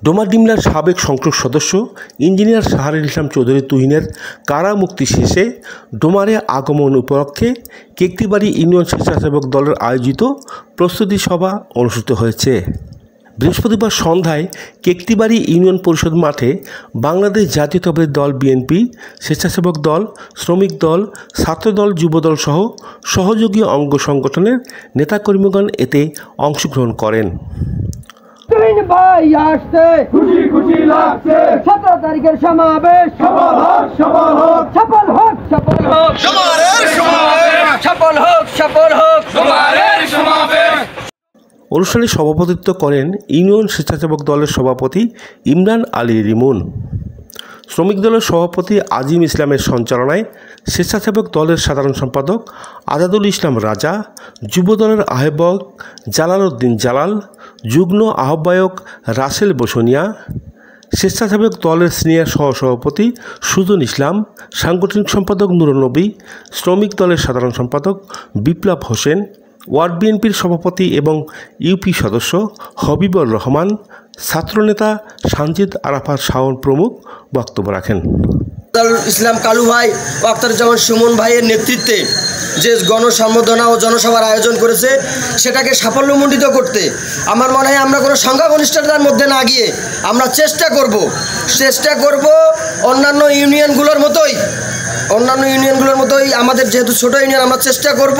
ডোমাডিমলার সাবেক সংসদ সদস্য ইঞ্জিনিয়ার শাহরিয়ার ইসলাম চৌধুরী তুহিনের কারা মুক্তি শেষে ডোমারে আগমন উপলক্ষে কেকটিবাড়ি ইউনিয়ন স্বেচ্ছাসেবক দলের আয়োজিত প্রস্তুতি সভা অনুষ্ঠিত হয়েছে। বৃহস্পতিবার সন্ধ্যায় কেকটিবাড়ি ইউনিয়ন পরিষদ মাঠে বাংলাদেশ জাতীয়তাবাদী দল বিএনপি, স্বেচ্ছাসেবক দল, শ্রমিক দল, ছাত্রদল, যুবদল সহ সহযোগী অঙ্গ সংগঠনের নেতাকর্মীগণ এতে অংশগ্রহণ করেন। ভাই আসছে, খুশি খুশি লাগছে, 17 তারিখের সমাবেশ সফল হোক, সফল হোক, সফল হোক, সফল হোক, সমাবেশ সফল হোক, সফল হোক, সমাবেশ। অনুষ্ঠানে সভাপতিত্ব করেন ইউনিয়ন স্বেচ্ছাসেবক দলের সভাপতি ইমরান আলী রিমন। শ্রমিক দলের সভাপতি আজিম ইসলামের সঞ্চালনায় স্বেচ্ছাসেবক দলের সাধারণ সম্পাদক আজাদুল ইসলাম রাজা, যুব দলের আহ্বায়ক জালাল উদ্দিন জালাল, যুগ্ম আহ্বায়ক রাসেল বসুনিয়া, স্বেচ্ছাসেবক দলের সিনিয়র সহসভাপতি সুজন ইসলাম, সাংগঠনিক সম্পাদক নুরুন নবী, শ্রমিক দলের সাধারণ সম্পাদক বিপ্লব হোসেন, ওয়ার্ড বিএনপির সভাপতি এবং ইউপি সদস্য হবিবুর রহমান, ছাত্রনেতা সানজিদ আরাফাত শাওন প্রমুখ বক্তব্য রাখেন। ইসলাম কালু ভাই ও আখতারুজ্জামান সুমন ভাইয়ের নেতৃত্বে যে গণসম্বর্ধনা ও জনসভার আয়োজন করেছে সেটাকে সাফল্যমণ্ডিত করতে আমার মনে হয় আমরা কোনো সংখ্যাগরিষ্ঠতার মধ্যে না গিয়ে আমরা চেষ্টা করব অন্যান্য ইউনিয়নগুলোর মতোই আমাদের যেহেতু ছোট ইউনিয়ন আমরা চেষ্টা করব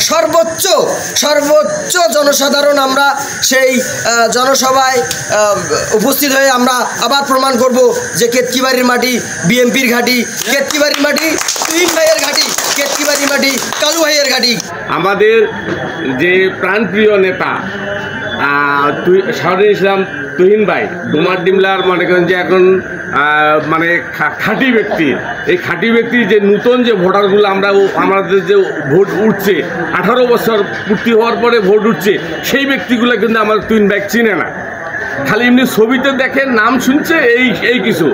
সর্বোচ্চ জনসাধারণ আমরা সেই জনসভায় উপস্থিত হয়ে আমরা আবার প্রমাণ করব যে কেতকিবাড়ির মাটি বিএনপির ঘাঁটি, কেতকিবাড়ির মাটি তুহিন ভাইয়ের ঘাঁটি, কেতকিবাড়ির মাটি কালু ভাইয়ের ঘাঁটি। আমাদের যে প্রাণপ্রিয় নেতা শাহরিয়ার ইসলাম তুহিন ভাই ডোমাডিমলার মনে করেন যে এখন মানে খাঁটি ব্যক্তি, এই খাঁটি ব্যক্তি যে নূতন যে ভোটারগুলো আমাদের যে ভোট উঠছে 18 বছর পূর্তি হওয়ার পরে ভোট উঠছে সেই ব্যক্তিগুলো কিন্তু আমার তুহিন ভাই চিনে না, খালি এমনি ছবিতে দেখে নাম শুনছে এই কিছু।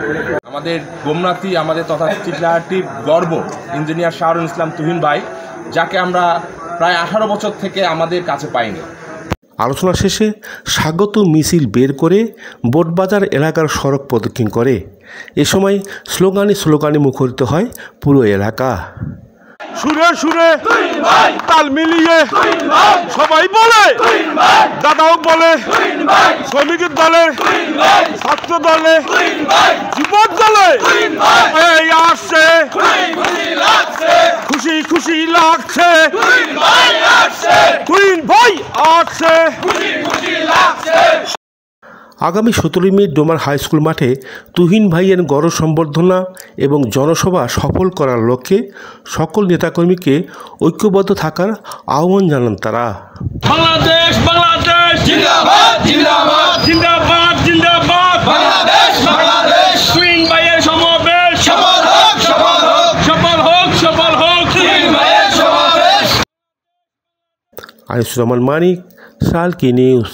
আমাদের গোমনাথি আমাদের তথা চিটলাহাটির গর্ব ইঞ্জিনিয়ার শাহরিয়ার ইসলাম তুহিন ভাই, যাকে আমরা প্রায় 18 বছর থেকে আমাদের কাছে পাইনি। আলোচনা শেষে স্বাগত মিছিল বের করে বোটবাজার এলাকার সড়ক প্রদক্ষিণ করে। এ সময় স্লোগানে মুখরিত হয় পুরো এলাকা। সুরে সুরে তাল মিলিয়ে সবাই বলে, দাদাও বলে, শ্রমিকের দলে, ছাত্র দলে, যুবক দলে এই আসছে, খুশি খুশি লাগছে, তুহিন ভাই আসছে। আগামী 17 মে ডোমার হাই স্কুল মাঠে তুহিন ভাইয়ের গণ সম্বর্ধনা এবং জনসভা সফল করার লক্ষ্যে সকল নেতাকর্মীকে ঐক্যবদ্ধ থাকার আহ্বান জানান তারা। বাংলাদেশ বাংলাদেশ জিন্দাবাদ জিন্দাবাদ জিন্দাবাদ জিন্দাবাদ, বাংলাদেশ বাংলাদেশ, তুহিন ভাইয়ের সমাবেশ সফল হোক, সফল হোক, সফল হোক, সফল হোক, তুহিন ভাইয়ের সমাবেশ। আনিসুর রহমান মানিক, সালকি নিউজ।